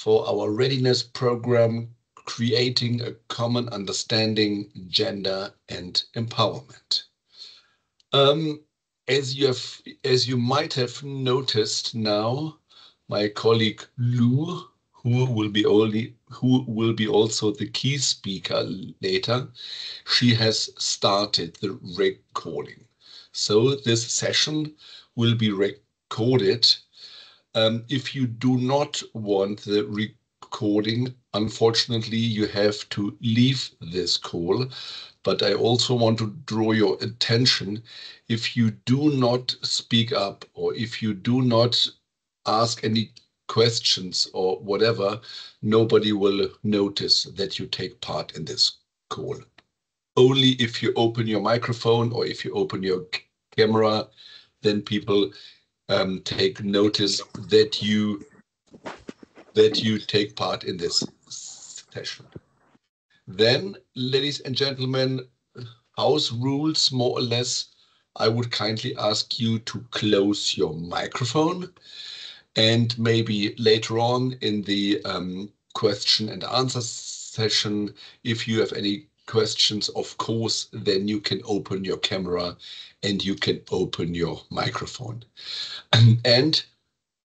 for our readiness program, Creating a Common Understanding, Gender and Empowerment. As you might have noticed now, my colleague Lou, who will be also the key speaker later, she has started the recording. So this session will be recorded. If you do not want the recording, unfortunately, you have to leave this call. But I also want to draw your attention, if you do not speak up or if you do not ask any questions or whatever, nobody will notice that you take part in this call. Only if you open your microphone or if you open your camera, then people take notice that you take part in this session. Then, ladies and gentlemen, house rules, more or less, I would kindly ask you to close your microphone, and maybe later on in the question and answer session, if you have any questions, of course, then you can open your camera and you can open your microphone. And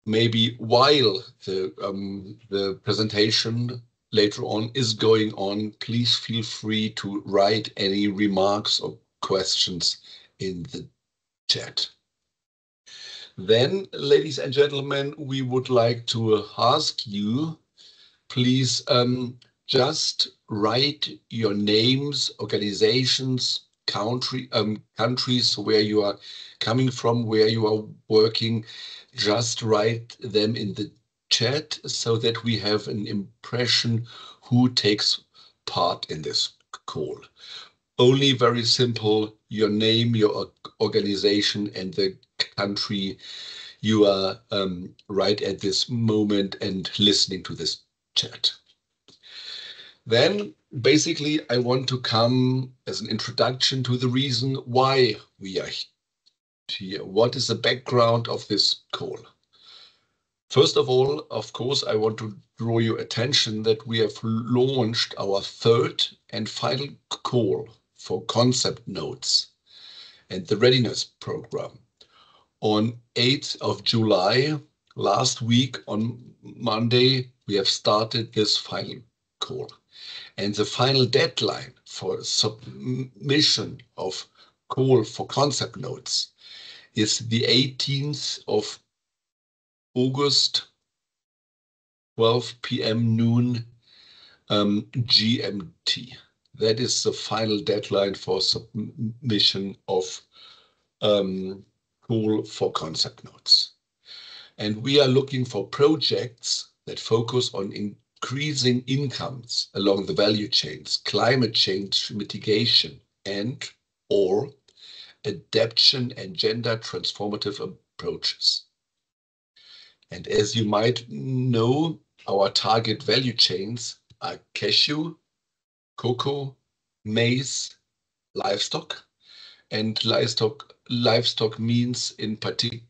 maybe while the presentation later on is going on, please feel free to write any remarks or questions in the chat. Then, ladies and gentlemen, we would like to ask you, please just write your names, organizations, countries where you are coming from, where you are working. Just write them in the chat so that we have an impression who takes part in this call. Only very simple, your name, your organization, and the country you are right at this moment and listening to this chat. Then, basically, I want to come as an introduction to the reason why we are here. What is the background of this call? First of all, of course, I want to draw your attention that we have launched our third and final call for concept notes and the readiness program on 8th of July. Last week on Monday, we have started this final call. And the final deadline for submission of call for concept notes is the 18th of August, 12 p.m. noon GMT. That is the final deadline for submission of call for concept notes. And we are looking for projects that focus on increasing incomes along the value chains, climate change mitigation, and or adaptation and gender transformative approaches. And as you might know, our target value chains are cashew, cocoa, maize, livestock. And livestock means in particular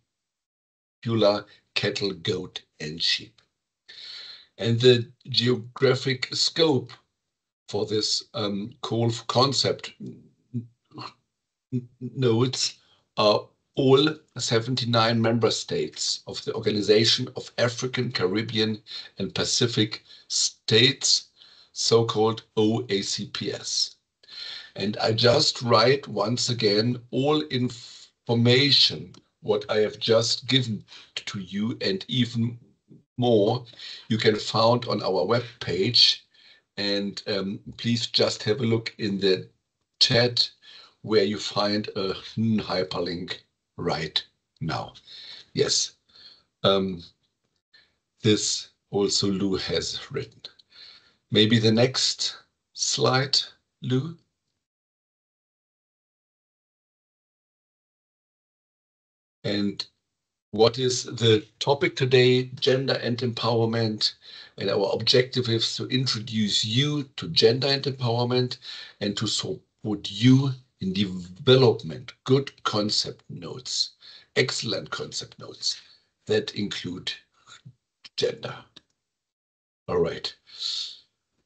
cattle, goat, and sheep. And the geographic scope for this call for concept notes are all 79 member states of the Organization of African, Caribbean, and Pacific States, so-called OACPS. And I just write once again all information what I have just given to you, and even more you can find on our webpage. And please just have a look in the chat where you find a hyperlink right now. Yes, this also Lou has written. Maybe the next slide, Lou. And what is the topic today? Gender and empowerment. And our objective is to introduce you to gender and empowerment and to support you in development good concept notes, excellent concept notes that include gender. All right.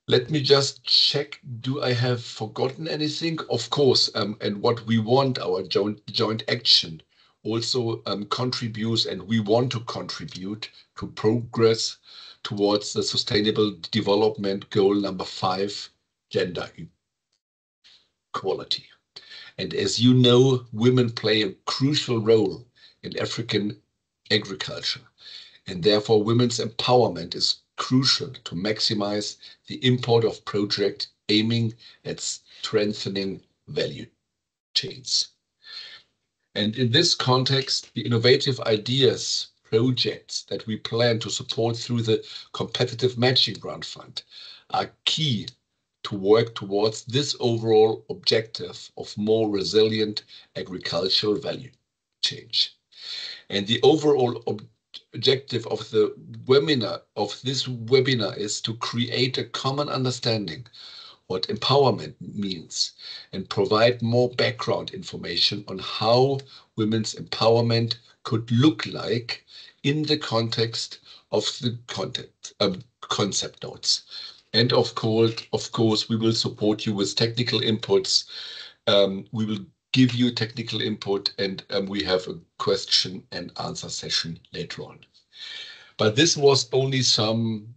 Let me just check. Do I have forgotten anything? Of course, and what we want, our joint action also contributes, and we want to contribute to progress towards the Sustainable Development Goal number 5, gender equality. And as you know, women play a crucial role in African agriculture. And therefore, women's empowerment is crucial to maximize the import of projects aiming at strengthening value chains. And in this context, the innovative ideas, projects that we plan to support through the Competitive Matching Grant Fund are key to work towards this overall objective of more resilient agricultural value change. And the overall objective of this webinar is to create a common understanding what empowerment means and provide more background information on how women's empowerment could look like in the context of the concept notes. And of course, we will support you with technical inputs. We will give you technical input, and we have a question and answer session later on. But this was only some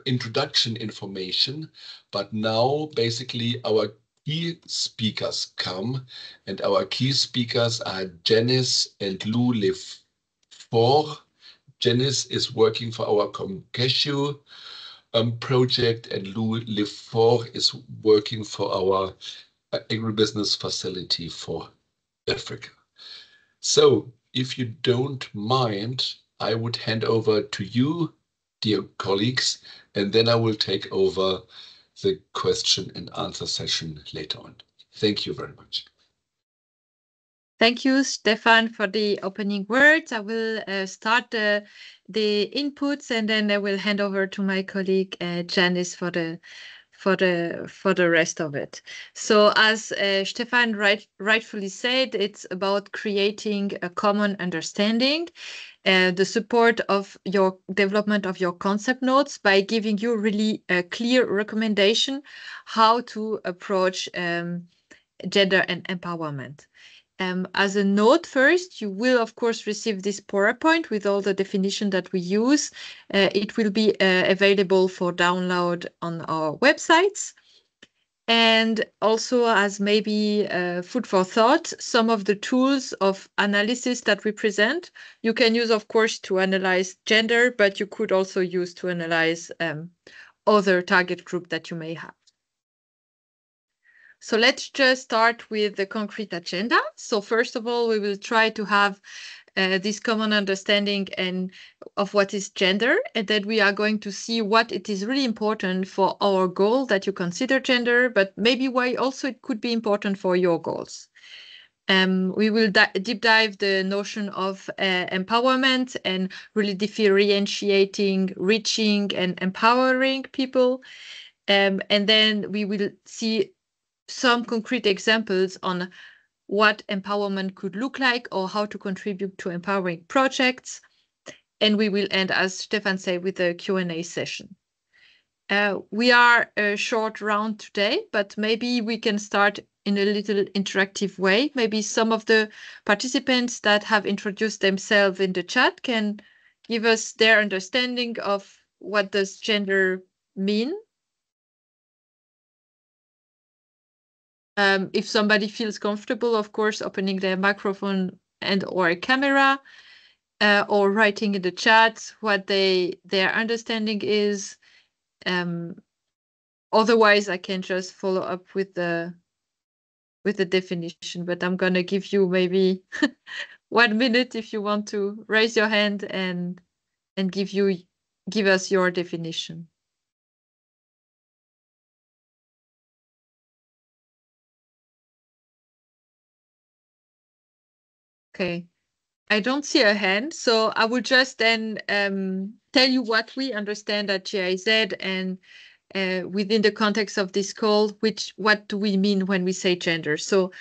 introduction information, but now basically our key speakers come, and our key speakers are Janice and Lou Lefort. Janice is working for our cashew project, and Lou Lefort is working for our Agri-Business facility for Africa. So if you don't mind, I would hand over to you, dear colleagues, and then I will take over the question and answer session later on. Thank you very much. Thank you, Stefan, for the opening words. I will start the inputs, and then I will hand over to my colleague Janice for the rest of it. So as Stefan rightfully said, it's about creating a common understanding, the support of your development of your concept notes by giving you really a clear recommendation how to approach gender and empowerment. As a note first, you will of course receive this PowerPoint with all the definition that we use. It will be available for download on our websites. And also as maybe food for thought, some of the tools of analysis that we present, you can use of course to analyze gender, but you could also use to analyze other target group that you may have. So let's just start with the concrete agenda. So first of all, we will try to have this common understanding of what is gender, and then we are going to see what it is really important for our goal that you consider gender, but maybe why also it could be important for your goals. We will deep dive the notion of empowerment and really differentiating, reaching and empowering people. And then we will see some concrete examples on what empowerment could look like or how to contribute to empowering projects. And we will end, as Stefan said, with a Q&A session. We are a short round today, but maybe we can start in a little interactive way. Maybe some of the participants that have introduced themselves in the chat can give us their understanding of what does gender mean. If somebody feels comfortable, of course, opening their microphone and or a camera, or writing in the chat what their understanding is. Otherwise, I can just follow up with the definition, but I'm going to give you maybe 1 minute if you want to raise your hand and give us your definition. Okay, I don't see a hand, so I will just then tell you what we understand at GIZ and within the context of this call, what do we mean when we say gender? So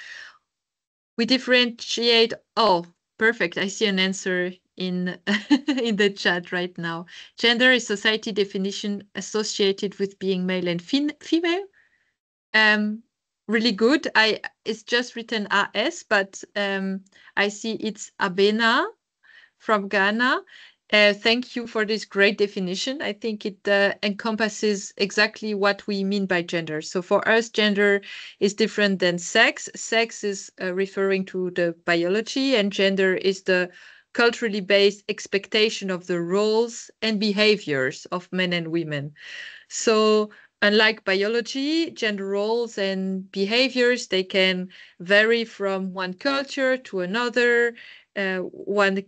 we differentiate. Oh, perfect! I see an answer in in the chat right now. Gender is society definition associated with being male and female. Really good. It's just written AS, but I see it's Abena from Ghana. Thank you for this great definition. I think it encompasses exactly what we mean by gender. So for us, gender is different than sex. Sex is referring to the biology, and gender is the culturally based expectation of the roles and behaviors of men and women. So unlike biology, gender roles and behaviors, they can vary from one culture to another, one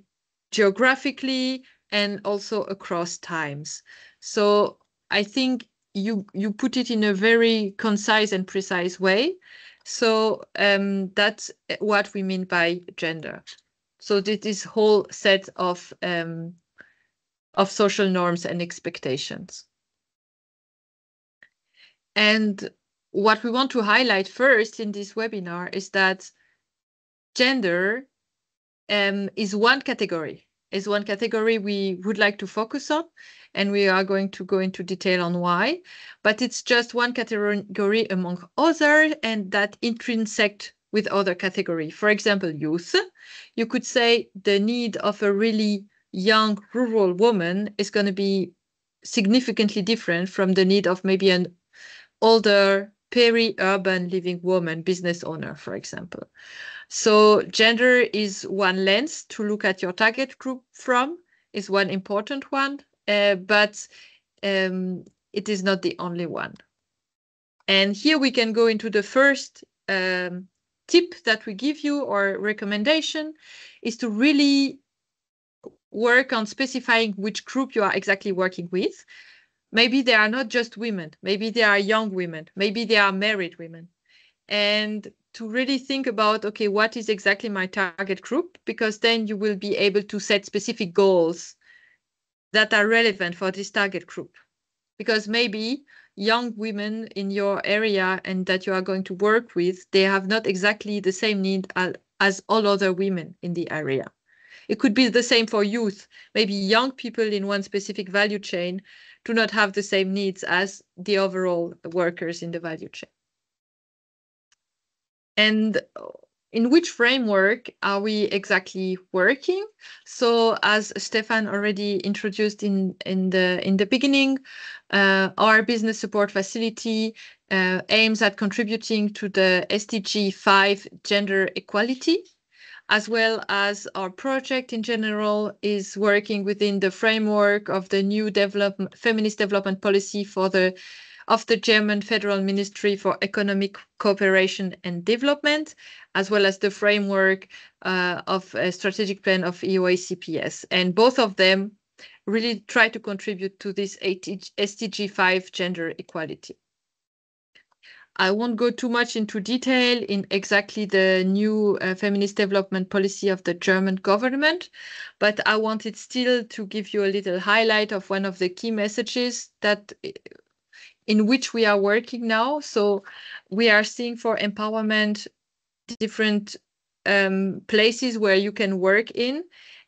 geographically, and also across times. So I think you put it in a very concise and precise way. So that's what we mean by gender. So this whole set of social norms and expectations. And what we want to highlight first in this webinar is that gender is one category we would like to focus on, and we are going to go into detail on why, but it's just one category among others, and that intersect with other category. For example, youth. You could say the need of a really young rural woman is going to be significantly different from the need of maybe an older peri-urban living woman, business owner, for example. So gender is one lens to look at your target group from, is one important one, but it is not the only one. And here we can go into the first tip that we give you, or recommendation, is to really work on specifying which group you are exactly working with. Maybe they are not just women, maybe they are young women, maybe they are married women. And to really think about, okay, what is exactly my target group? Because then you will be able to set specific goals that are relevant for this target group. Because maybe young women in your area and that you are going to work with, they have not exactly the same need as all other women in the area. It could be the same for youth. Maybe young people in one specific value chain do not have the same needs as the overall workers in the value chain. And in which framework are we exactly working? So as Stefan already introduced in the beginning, our business support facility aims at contributing to the SDG 5 gender equality, as well as our project in general is working within the framework of the new feminist development policy of the German Federal Ministry for Economic Cooperation and Development, as well as the framework of a strategic plan of OACPS. And both of them really try to contribute to this SDG 5 gender equality. I won't go too much into detail in exactly the new feminist development policy of the German government, but I wanted still to give you a little highlight of one of the key messages that in which we are working now. So we are seeing for empowerment different places where you can work in.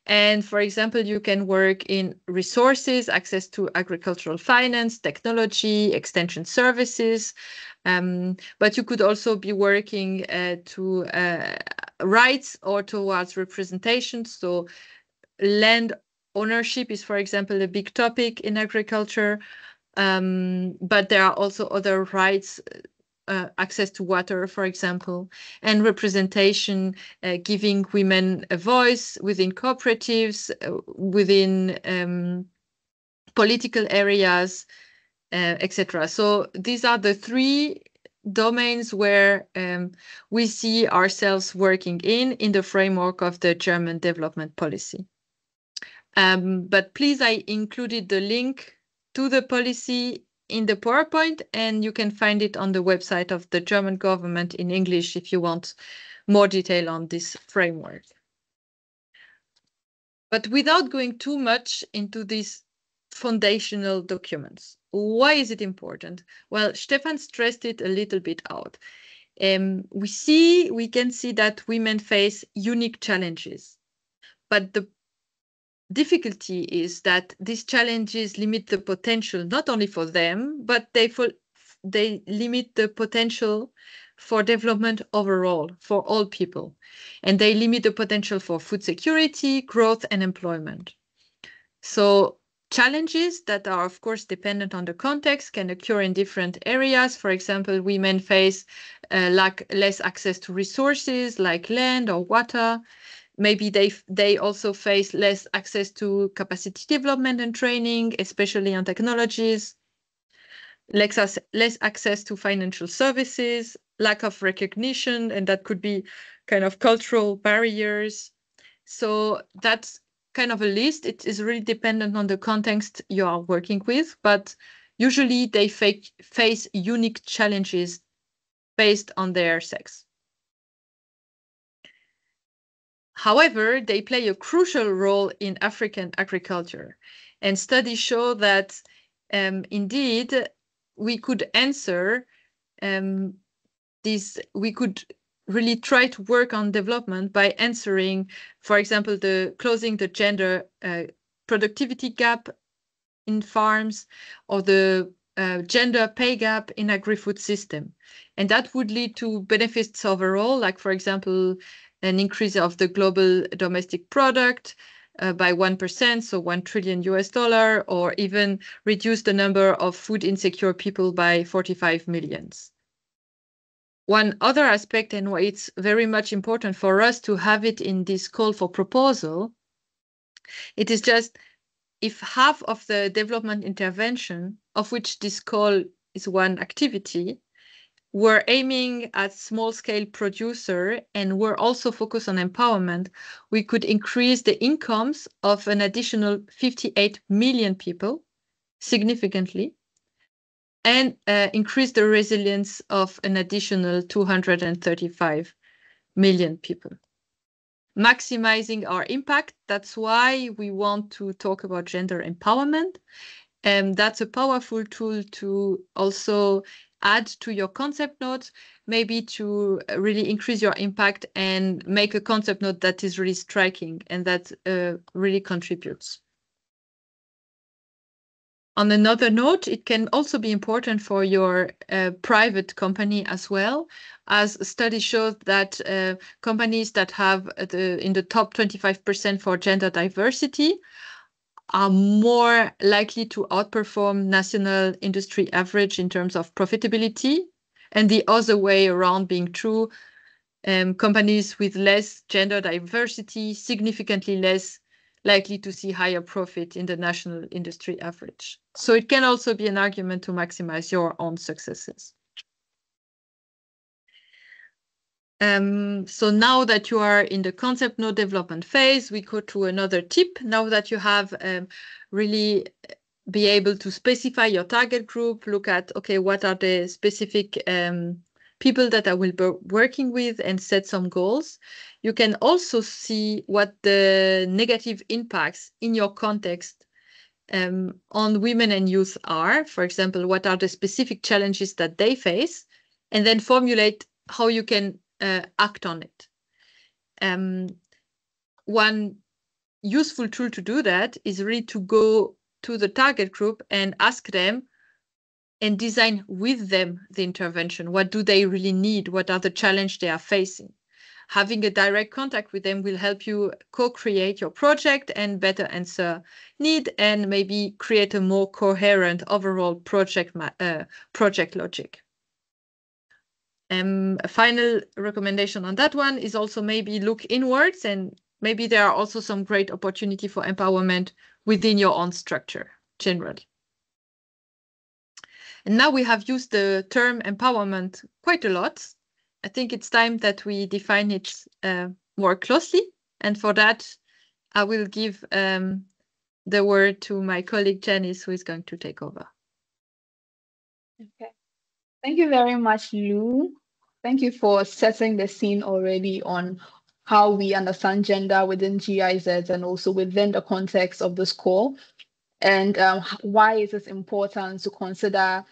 And for example, you can work in resources, access to agricultural finance, technology, extension services. But you could also be working to rights or towards representation. So land ownership is, for example, a big topic in agriculture. But there are also other rights, access to water, for example, and representation, giving women a voice within cooperatives, within political areas, etc. So these are the three domains where we see ourselves working in the framework of the German development policy. But please, I included the link to the policy in the PowerPoint, and you can find it on the website of the German government in English if you want more detail on this framework. But without going too much into these foundational documents, why is it important? Well, Stefan stressed it a little bit out. We can see that women face unique challenges, but the difficulty is that these challenges limit the potential not only for them, but they limit the potential for development overall for all people. And they limit the potential for food security, growth, and employment. So challenges that are, of course, dependent on the context can occur in different areas. For example, women face less access to resources like land or water. Maybe they also face less access to capacity development and training, especially on technologies, less access to financial services, lack of recognition, and that could be kind of cultural barriers. So that's kind of a list. It is really dependent on the context you are working with, but usually they face unique challenges based on their sex. However, they play a crucial role in African agriculture. And studies show that indeed we could answer we could really try to work on development by answering, for example, closing the gender productivity gap in farms or the gender pay gap in agri-food system. And that would lead to benefits overall, like, for example, an increase of the global domestic product by 1%, so $1 trillion, or even reduce the number of food insecure people by 45 million. One other aspect, and why it's very much important for us to have it in this call for proposal, it is just if half of the development intervention, of which this call is one activity, we're aiming at small-scale producer and we're also focused on empowerment, we could increase the incomes of an additional 58 million people significantly and increase the resilience of an additional 235 million people. Maximizing our impact, that's why we want to talk about gender empowerment. And that's a powerful tool to also add to your concept note, maybe to really increase your impact and make a concept note that is really striking and that really contributes. On another note, it can also be important for your private company as well, as studies show that companies that have in the top 25% for gender diversity are more likely to outperform national industry average in terms of profitability, and the other way around being true, companies with less gender diversity significantly less likely to see higher profit in the national industry average. So it can also be an argument to maximize your own successes. So now that you are in the concept node development phase, we go to another tip. Now that you have really be able to specify your target group, look at, okay, what are the specific people that I will be working with and set some goals. You can also see what the negative impacts in your context on women and youth are. For example, what are the specific challenges that they face, and then formulate how you can act on it. One useful tool to do that is really to go to the target group and ask them and design with them the intervention. What do they really need? What are the challenges they are facing? Having a direct contact with them will help you co-create your project and better answer need and maybe create a more coherent overall project logic. A final recommendation on that one is also maybe look inwards, and maybe there are also some great opportunity for empowerment within your own structure generally. And now we have used the term empowerment quite a lot. I think it's time that we define it more closely. And for that, I will give the word to my colleague Janice, who is going to take over. Okay. Thank you very much, Lou. Thank you for setting the scene already on how we understand gender within GIZ and also within the context of this call, and why it is important to consider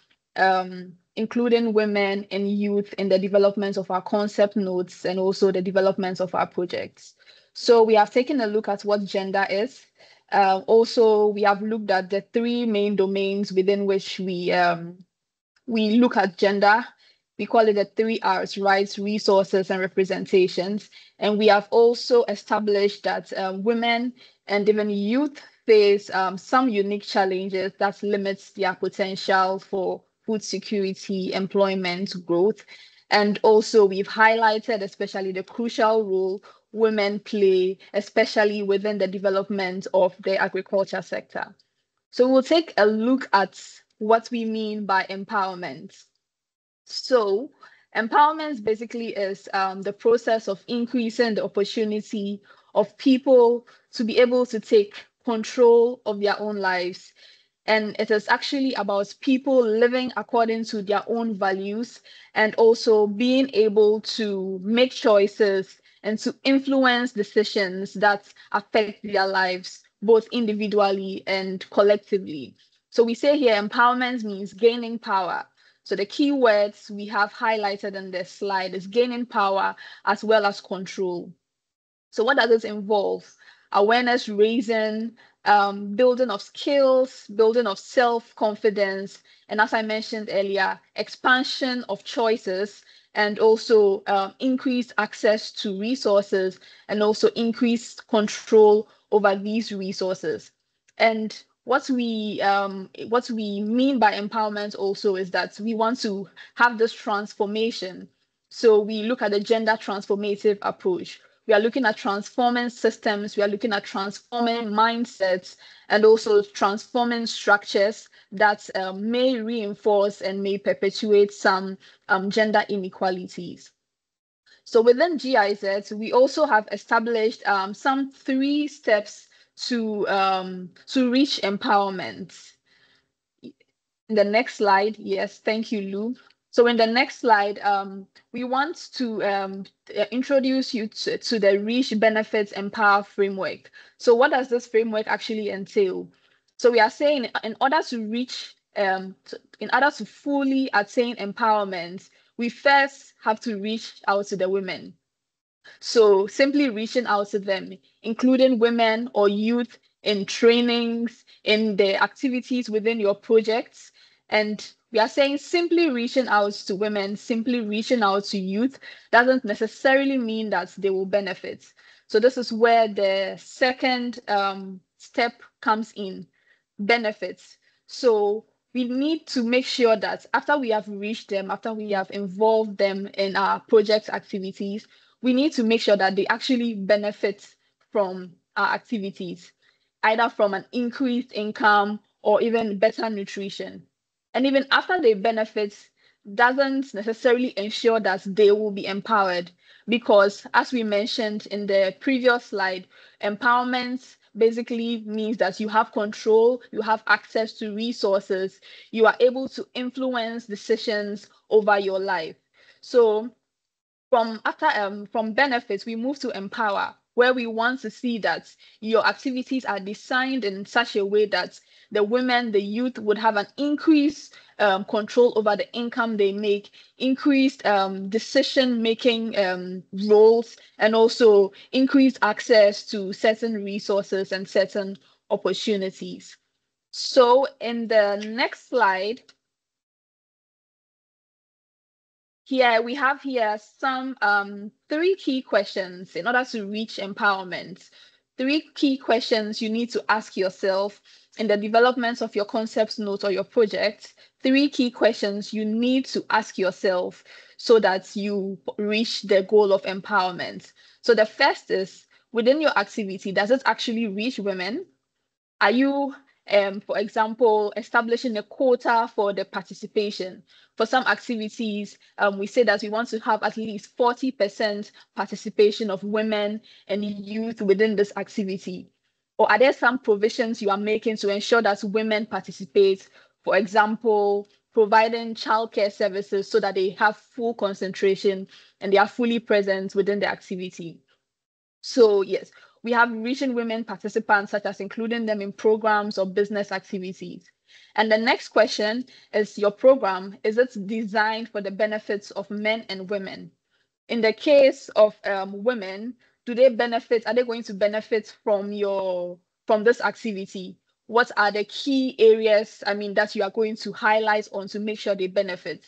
including women and youth in the development of our concept notes and also the development of our projects. So we have taken a look at what gender is. Also, we have looked at the 3 main domains within which we look at gender. We call it the 3 R's: rights, resources, and representations. And we have also established that women and even youth face some unique challenges that limits their potential for food security, employment, growth. And also we've highlighted especially the crucial role women play, especially within the development of the agriculture sector. So we'll take a look at what we mean by empowerment. So empowerment basically is the process of increasing the opportunity of people to be able to take control of their own lives. And it is actually about people living according to their own values and also being able to make choices and to influence decisions that affect their lives, both individually and collectively. So we say here empowerment means gaining power. So the key words we have highlighted in this slide is gaining power as well as control. So what does this involve? Awareness raising, building of skills, building of self-confidence, and as I mentioned earlier, expansion of choices, and also increased access to resources, and also increased control over these resources. And what we mean by empowerment also is that we want to have this transformation. So we look at the gender transformative approach. We are looking at transforming systems, we are looking at transforming mindsets, and also transforming structures that may reinforce and may perpetuate some gender inequalities. So within GIZ, we also have established some 3 steps to reach empowerment. In the next slide, yes, thank you, Lou. So in the next slide, we want to introduce you to the Reach, Benefits, Empower framework. So what does this framework actually entail? So we are saying in order to reach, in order to fully attain empowerment, we first have to reach out to the women. So simply reaching out to them, including women or youth in trainings, in the activities within your projects. And we are saying simply reaching out to women, simply reaching out to youth doesn't necessarily mean that they will benefit. So this is where the second step comes in, benefits. So we need to make sure that after we have reached them, after we have involved them in our project activities, we need to make sure that they actually benefit from our activities, either from an increased income or even better nutrition. And even after they benefit, doesn't necessarily ensure that they will be empowered, because as we mentioned in the previous slide, empowerment basically means that you have control, you have access to resources, you are able to influence decisions over your life. So from benefits, we move to empower, where we want to see that your activities are designed in such a way that the women, the youth would have an increased control over the income they make, increased decision-making roles, and also increased access to certain resources and certain opportunities. So in the next slide, here we have some 3 key questions in order to reach empowerment. 3 key questions you need to ask yourself in the development of your concept note or your project. 3 key questions you need to ask yourself so that you reach the goal of empowerment. So the first is, within your activity, does it actually reach women? Are you, for example, establishing a quota for the participation? For some activities, we say that we want to have at least 40% participation of women and youth within this activity. Or are there some provisions you are making to ensure that women participate? For example, providing childcare services so that they have full concentration and they are fully present within the activity. So yes, we have reaching women participants, such as including them in programs or business activities. And the next question is, your program, is it designed for the benefits of men and women? In the case of women, are they going to benefit from your from this activity? What are the key areas, that you are going to highlight on to make sure they benefit?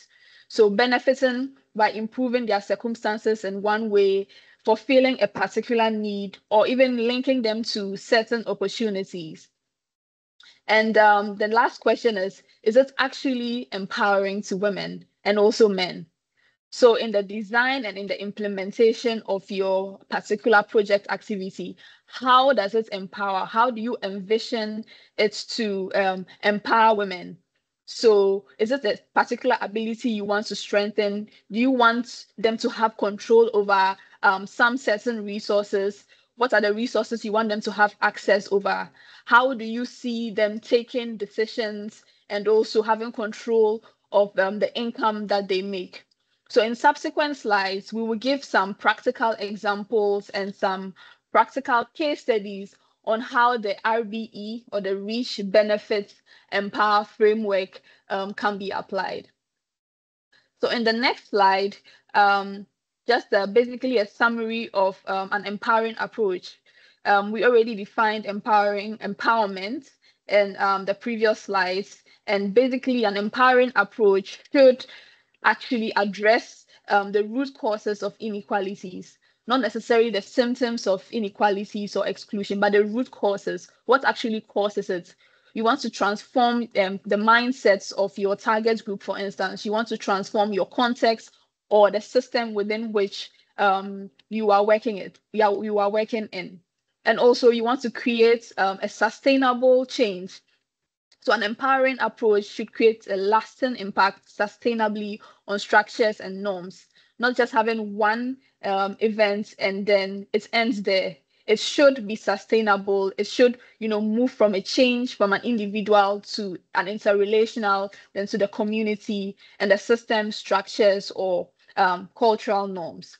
So benefiting by improving their circumstances in one way, fulfilling a particular need, or even linking them to certain opportunities. And the last question is it actually empowering to women and also men? So in the design and in the implementation of your particular project activity, how does it empower? How do you envision it to empower women? So is it a particular ability you want to strengthen? Do you want them to have control over some certain resources? What are the resources you want them to have access over? How do you see them taking decisions and also having control of the income that they make? So in subsequent slides, we will give some practical examples and some practical case studies on how the RBE, or the Reach, Benefits, Empower framework can be applied. So in the next slide, just basically a summary of an empowering approach. We already defined empowerment in the previous slides, and basically an empowering approach should actually address the root causes of inequalities, not necessarily the symptoms of inequalities or exclusion, but the root causes, what actually causes it. You want to transform the mindsets of your target group, for instance. You want to transform your context or the system within which you are working in. And also you want to create a sustainable change. So an empowering approach should create a lasting impact sustainably on structures and norms, not just having one event and then it ends there. It should be sustainable. It should, move from a change from an individual to an interrelational, then to the community and the system structures or cultural norms.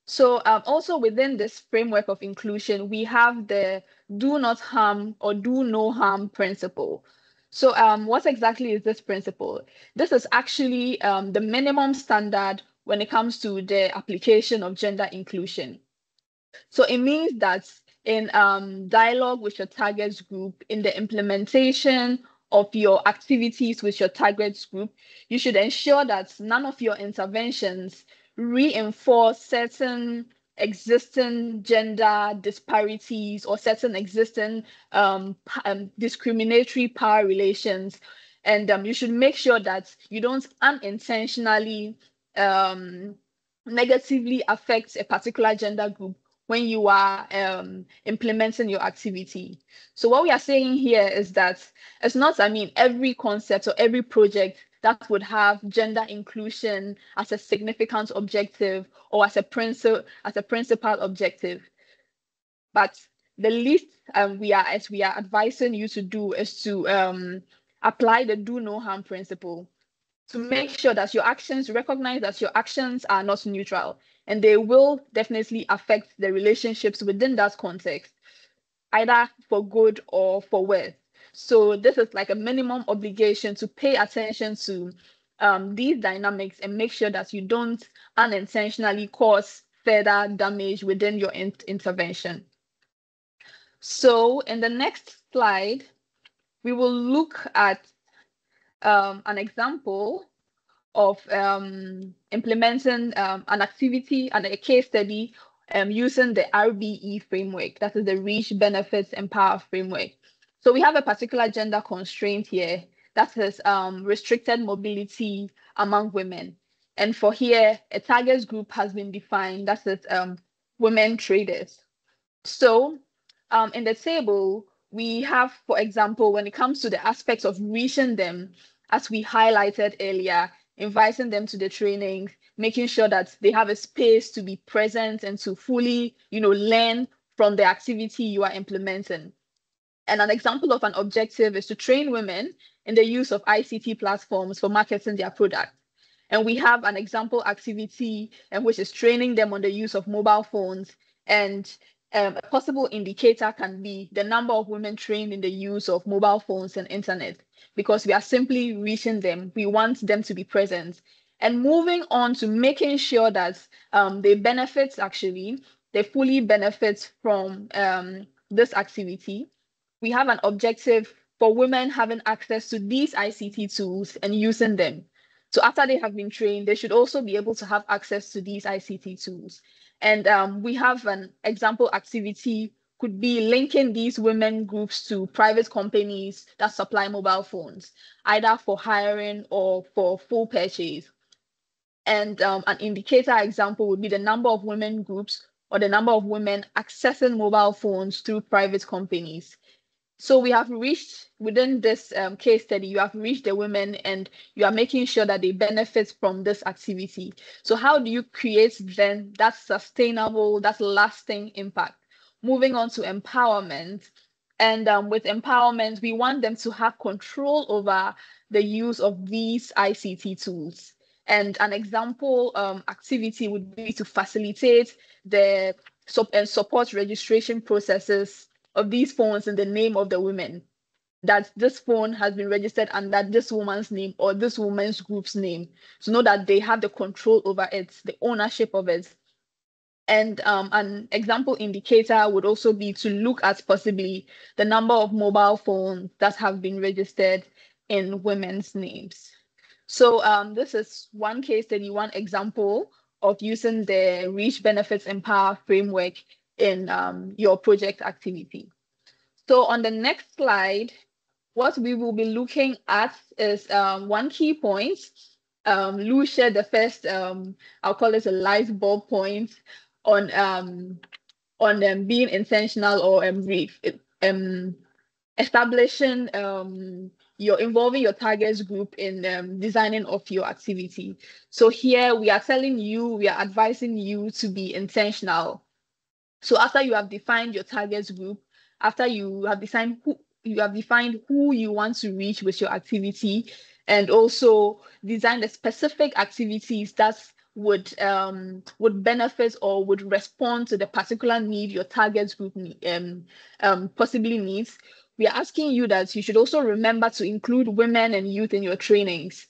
So also within this framework of inclusion, we have the do not harm or do no harm principle. So what exactly is this principle? This is actually the minimum standard when it comes to the application of gender inclusion. So it means that in dialogue with your target group, in the implementation of your activities with your target group, you should ensure that none of your interventions reinforce certain existing gender disparities or certain existing discriminatory power relations. And you should make sure that you don't unintentionally negatively affect a particular gender group when you are implementing your activity. So what we are saying here is that it's not, every concept or every project that would have gender inclusion as a significant objective or as a principal objective. But the least we are advising you to do is to apply the do no harm principle, to make sure that your actions, recognize that your actions are not neutral and they will definitely affect the relationships within that context, either for good or for worse. So this is like a minimum obligation to pay attention to these dynamics and make sure that you don't unintentionally cause further damage within your intervention. So in the next slide, we will look at an example of implementing an activity and a case study using the RBE framework, that is the Reach, Benefits, Empower framework. So we have a particular gender constraint here, that is restricted mobility among women. And for here, a target group has been defined, that is women traders. So in the table, we have, for example, when it comes to the aspects of reaching them, as we highlighted earlier, inviting them to the training, making sure that they have a space to be present and to fully, learn from the activity you are implementing. And an example of an objective is to train women in the use of ICT platforms for marketing their product. And we have an example activity, which is training them on the use of mobile phones. And a possible indicator can be the number of women trained in the use of mobile phones and internet, because we are simply reaching them. We want them to be present. And moving on to making sure that they fully benefit from this activity. we have an objective for women having access to these ICT tools and using them. So after they have been trained, they should also be able to have access to these ICT tools. And we have an example activity, could be linking these women groups to private companies that supply mobile phones, either for hiring or for full purchase. And an indicator example would be the number of women groups or the number of women accessing mobile phones through private companies. So we have reached, within this case study, you have reached the women and you are making sure that they benefit from this activity. So how do you create then that sustainable, that lasting impact? Moving on to empowerment. And with empowerment, we want them to have control over the use of these ICT tools. And an example activity would be to facilitate the support registration processes of these phones in the name of the women, that this phone has been registered under this woman's name or this woman's group's name, to know that they have the control over it, the ownership of it. And an example indicator would also be to look at possibly the number of mobile phones that have been registered in women's names. So this is one case study, one example of using the Reach, Benefits, Empower framework in your project activity. So on the next slide, what we will be looking at is one key point. Lou shared the first, I'll call it a light bulb point on being intentional or establishing involving your targets group in designing of your activity. So here we are telling you, we are advising you to be intentional. So after you have defined your targets group, after you have defined who you want to reach with your activity, and also design the specific activities that would benefit or would respond to the particular need your target group possibly needs, we are asking you that you should also remember to include women and youth in your trainings.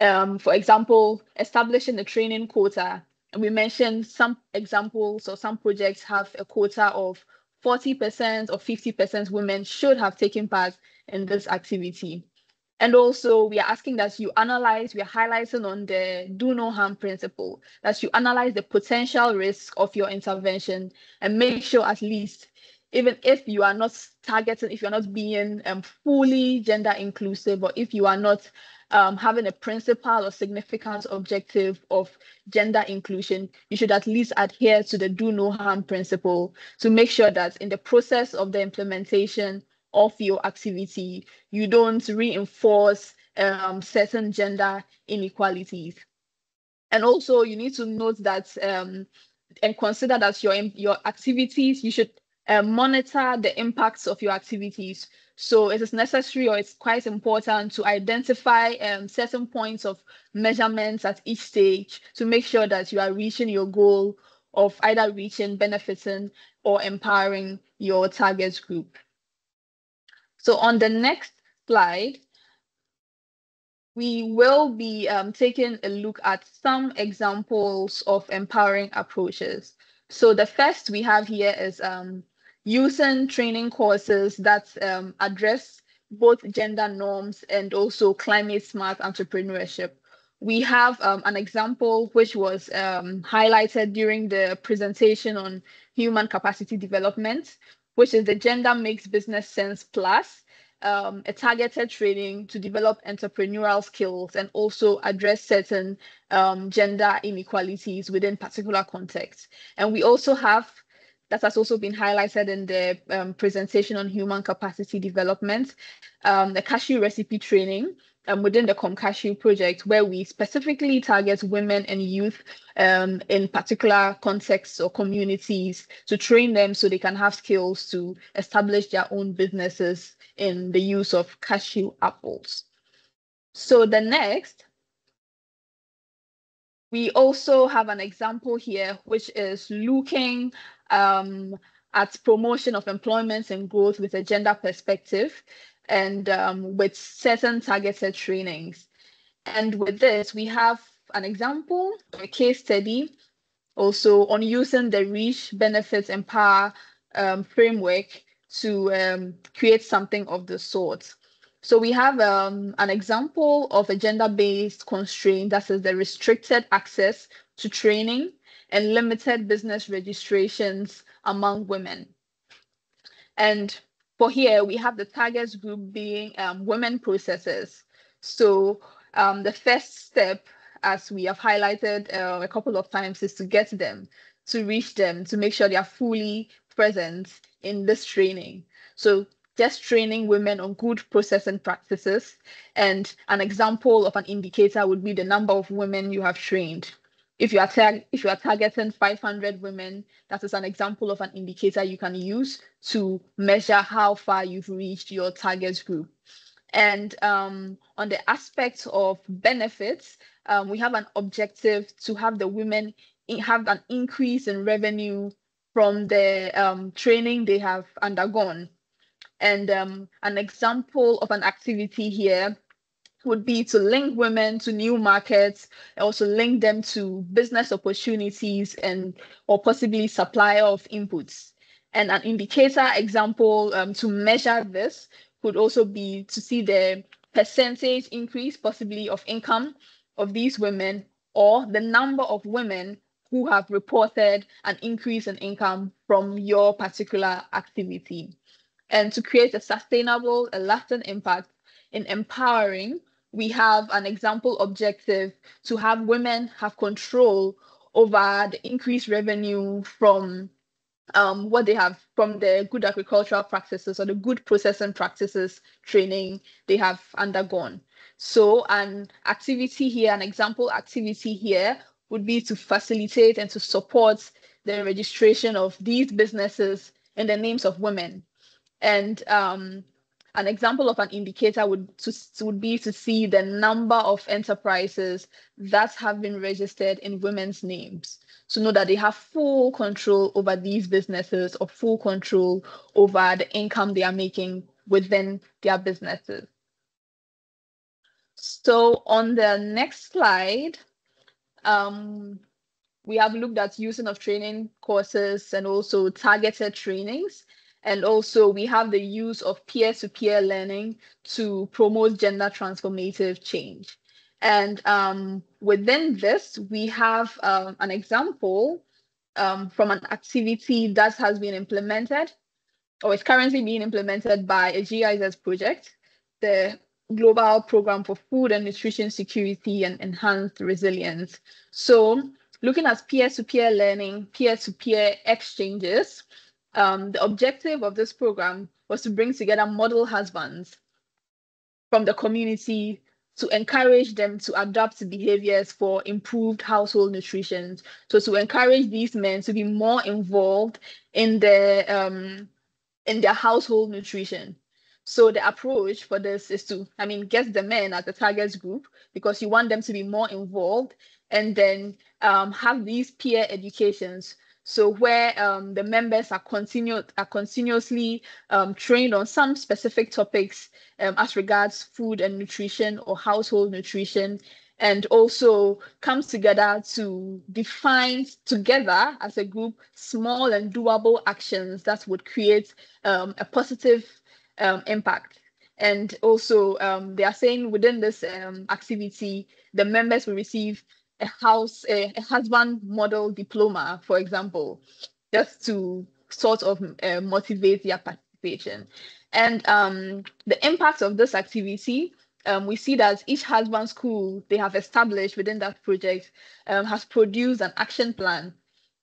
For example, establishing a training quota. And we mentioned some examples or some projects have a quota of 40% or 50% women should have taken part in this activity. And also, we are asking that you analyze, we are highlighting on the do no harm principle, that you analyze the potential risk of your intervention and make sure at least, even if you are not targeting, if you're not being fully gender inclusive, or if you are not having a principal or significant objective of gender inclusion, you should at least adhere to the do no harm principle to make sure that in the process of the implementation of your activity, you don't reinforce certain gender inequalities. And also, you need to note that and consider that your activities, you should monitor the impacts of your activities. So it is necessary, or it's quite important, to identify certain points of measurements at each stage to make sure that you are reaching your goal of either reaching, benefiting, or empowering your target group. So on the next slide, we will be taking a look at some examples of empowering approaches. So the first we have here is using training courses that address both gender norms and also climate smart entrepreneurship. We have an example which was highlighted during the presentation on human capacity development, which is the Gender Makes Business Sense Plus, a targeted training to develop entrepreneurial skills and also address certain gender inequalities within particular contexts. And we also have, that has also been highlighted in the presentation on human capacity development, the cashew recipe training within the cashew project, where we specifically target women and youth in particular contexts or communities to train them so they can have skills to establish their own businesses in the use of cashew apples. So the next, we also have an example here, which is looking at promotion of employment and growth with a gender perspective and with certain targeted trainings. And with this, we have an example, a case study, also on using the Reach, Benefits, Empower framework to create something of the sort. So we have an example of a gender-based constraint that is the restricted access to training and limited business registrations among women. And for here, we have the target group being women processors. So the first step, as we have highlighted a couple of times, is to get them, to reach them, to make sure they are fully present in this training. So just training women on good processing practices. And an example of an indicator would be the number of women you have trained. If you are targeting 500 women, that is an example of an indicator you can use to measure how far you've reached your target group. And on the aspect of benefits, we have an objective to have the women have an increase in revenue from the training they have undergone. And an example of an activity here would be to link women to new markets, and also link them to business opportunities and or possibly supplier of inputs. And an indicator example to measure this could also be to see the percentage increase possibly of income of these women, or the number of women who have reported an increase in income from your particular activity. And to create a sustainable, a lasting impact in empowering, we have an example objective to have women have control over the increased revenue from what they have from the good agricultural practices or the good processing practices training they have undergone. So an activity here, an example activity here would be to facilitate and to support the registration of these businesses in the names of women. And an example of an indicator would be to see the number of enterprises that have been registered in women's names. So know that they have full control over these businesses or full control over the income they are making within their businesses. So on the next slide, we have looked at using of training courses and also targeted trainings. And also we have the use of peer-to-peer learning to promote gender transformative change. And within this, we have an example from an activity that has been implemented or is currently being implemented by a GIZ project, the Global Program for Food and Nutrition Security and Enhanced Resilience. So looking at peer-to-peer learning, peer-to-peer exchanges, the objective of this program was to bring together model husbands from the community to encourage them to adopt behaviors for improved household nutrition. So to encourage these men to be more involved in their household nutrition. So the approach for this is to, get the men as the target group because you want them to be more involved, and then have these peer educations. So where the members are continuously trained on some specific topics as regards food and nutrition or household nutrition, and also comes together to define together as a group small and doable actions that would create a positive impact. And also they are saying within this activity, the members will receive a husband model diploma, for example, just to sort of motivate their participation. And the impact of this activity, we see that each husband school they have established within that project has produced an action plan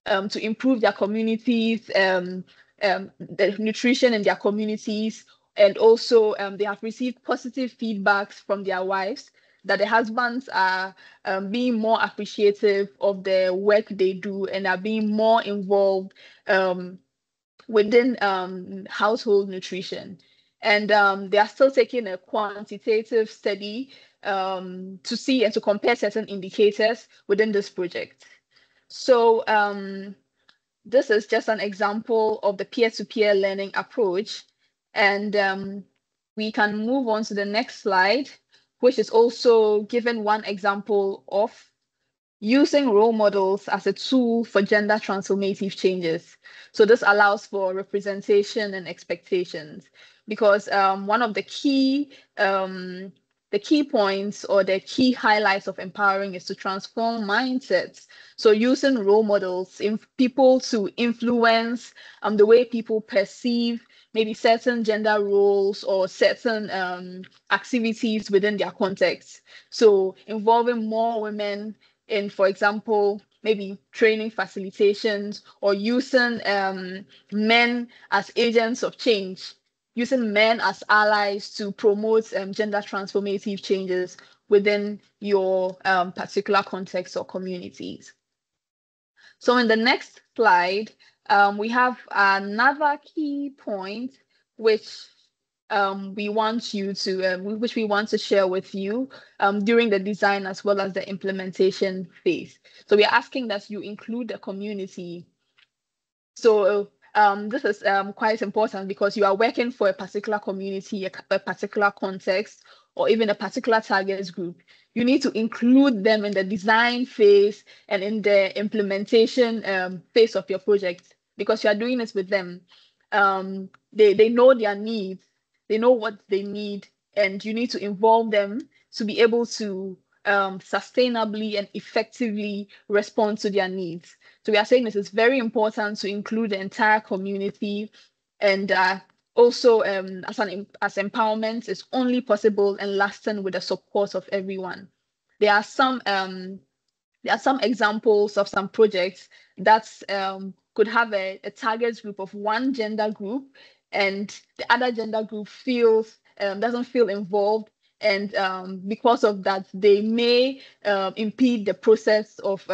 to improve their communities, the nutrition in their communities, and also they have received positive feedbacks from their wives that the husbands are being more appreciative of the work they do and are being more involved within household nutrition. And they are still taking a quantitative study to see and to compare certain indicators within this project. So this is just an example of the peer-to-peer learning approach. And we can move on to the next slide, which is also given one example of using role models as a tool for gender transformative changes. So this allows for representation and expectations, because one of the key points or the key highlights of empowering is to transform mindsets. So using role models in people to influence the way people perceive maybe certain gender roles or certain activities within their context. So involving more women in, for example, maybe training facilitations, or using men as agents of change, using men as allies to promote gender transformative changes within your particular context or communities. So in the next slide, we have another key point which we want you to, which we want to share with you during the design as well as the implementation phase. So we are asking that you include the community. So this is quite important, because you are working for a particular community, a particular context, or even a particular target group. You need to include them in the design phase and in the implementation phase of your project, because you are doing this with them. They know their needs, they know what they need, and you need to involve them to be able to sustainably and effectively respond to their needs. So we are saying this is very important to include the entire community, and also as empowerment is only possible and lasting with the support of everyone. There are some examples of some projects that could have a target group of one gender group, and the other gender group doesn't feel involved, and because of that, they may impede the process of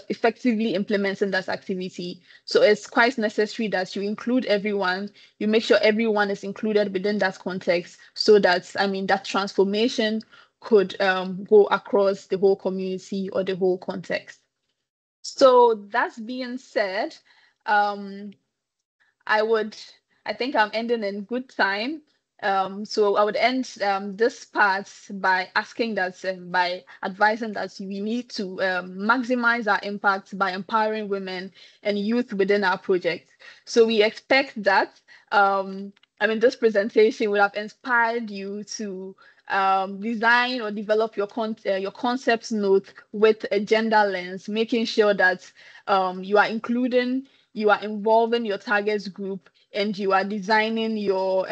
effectively implementing that activity. So it's quite necessary that you include everyone, you make sure everyone is included within that context, so that, that transformation could go across the whole community or the whole context. So that being said, I think I'm ending in good time. So I would end this part by asking that, by advising that we need to maximize our impact by empowering women and youth within our project. So we expect that, this presentation will have inspired you to design or develop your concept note with a gender lens, making sure that you are including, you are involving your target group, and you are designing your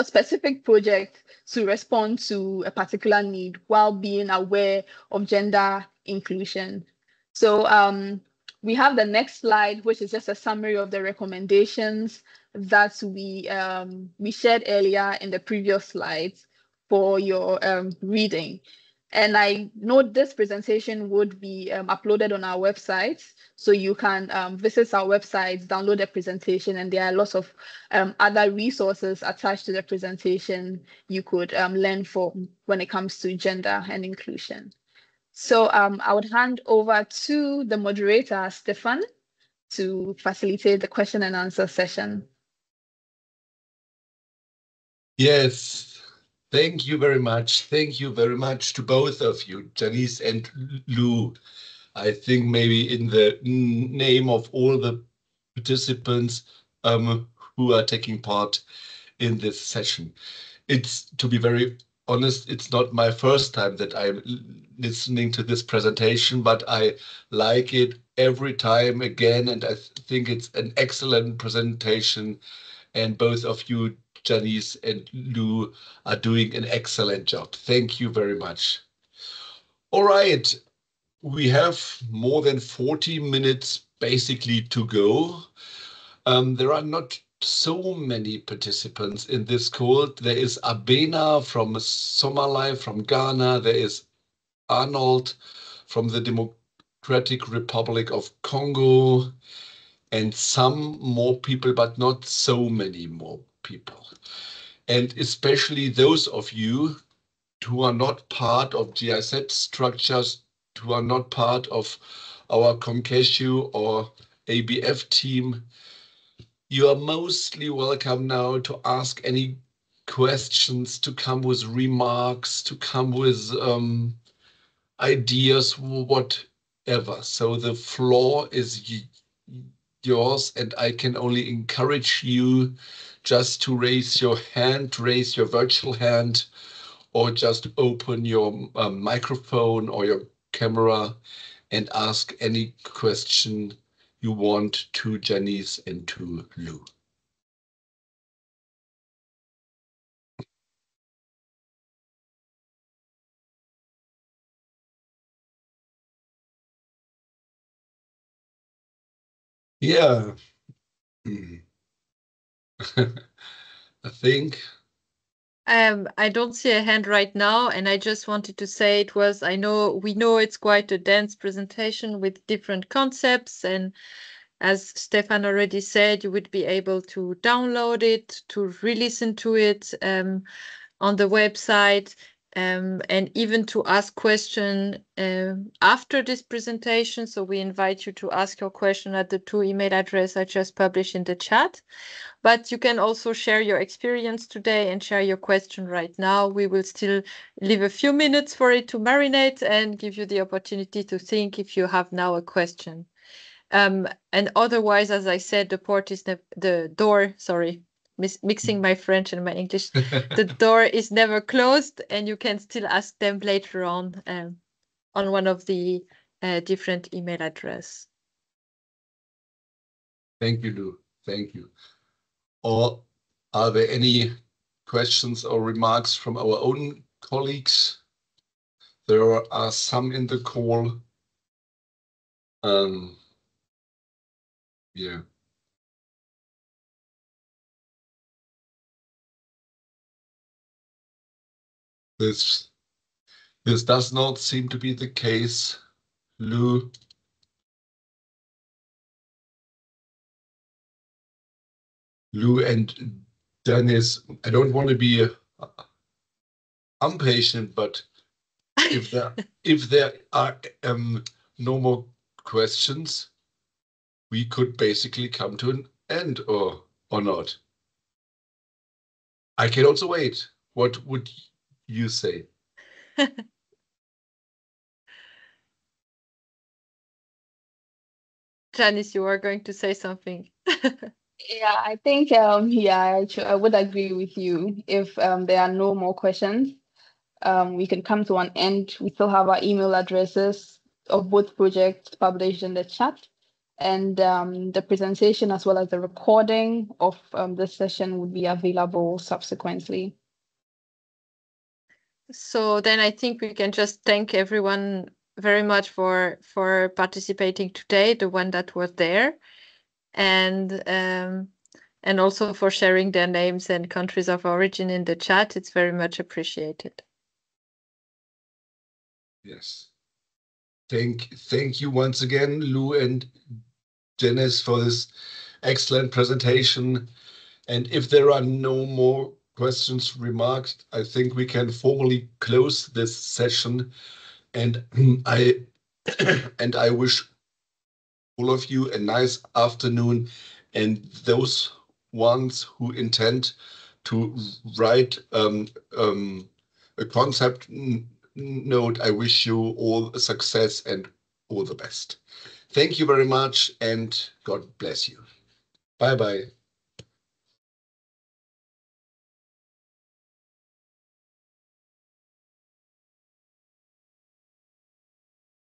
specific project to respond to a particular need while being aware of gender inclusion. So we have the next slide, which is just a summary of the recommendations that we shared earlier in the previous slides for your reading. And I know this presentation would be uploaded on our website, so you can visit our website, download the presentation, and there are lots of other resources attached to the presentation you could learn from when it comes to gender and inclusion. So I would hand over to the moderator, Stefan, to facilitate the question and answer session. Yes, thank you very much. Thank you very much to both of you, Janice and Lou. I think maybe in the name of all the participants who are taking part in this session. It's, to be very honest, it's not my first time that I'm listening to this presentation, but I like it every time again, and I think it's an excellent presentation, and both of you, Janice and Lou, are doing an excellent job. Thank you very much. All right, we have more than 40 minutes basically to go. There are not so many participants in this call. There is Abena from Somalia, from Ghana. There is Arnold from the Democratic Republic of Congo, and some more people, but not so many more people. And especially those of you who are not part of GIZ structures, who are not part of our cashew or ABF team, you are mostly welcome now to ask any questions, to come with remarks, to come with ideas, whatever. So the floor is yours, and I can only encourage you just to raise your hand, raise your virtual hand, or just open your microphone or your camera and ask any question you want to Janice and to Lou. Yeah. I think. I don't see a hand right now, and I just wanted to say we know it's quite a dense presentation with different concepts, and as Stefan already said, you would be able to download it, to re-listen to it on the website, and even to ask questions after this presentation. So we invite you to ask your question at the 2 email address I just published in the chat. But you can also share your experience today and share your question right now. We will still leave a few minutes for it to marinate and give you the opportunity to think if you have now a question. And otherwise, as I said, the door, sorry, mixing my French and my English, the door is never closed, and you can still ask them later on one of the different email address. Thank you, Lou. Thank you. Or are there any questions or remarks from our own colleagues? There are some in the call. Yeah. This does not seem to be the case, Lou. Lou and Dennis, I don't want to be impatient, but if there are no more questions, we could basically come to an end, or not. I can also wait. What would you say? Janice, you are going to say something. Yeah, I think I would agree with you. If there are no more questions, we can come to an end. We still have our email addresses of both projects published in the chat, and the presentation as well as the recording of this session would be available subsequently. So then I think we can just thank everyone very much for participating today, the one that was there, and also for sharing their names and countries of origin in the chat. It's very much appreciated. Yes. Thank you once again, Lou and Dennis, for this excellent presentation. And if there are no more questions, remarks, I think we can formally close this session. And I wish all of you a nice afternoon, and those ones who intend to write a concept note, I wish you all success and all the best. Thank you very much, and God bless you. Bye-bye.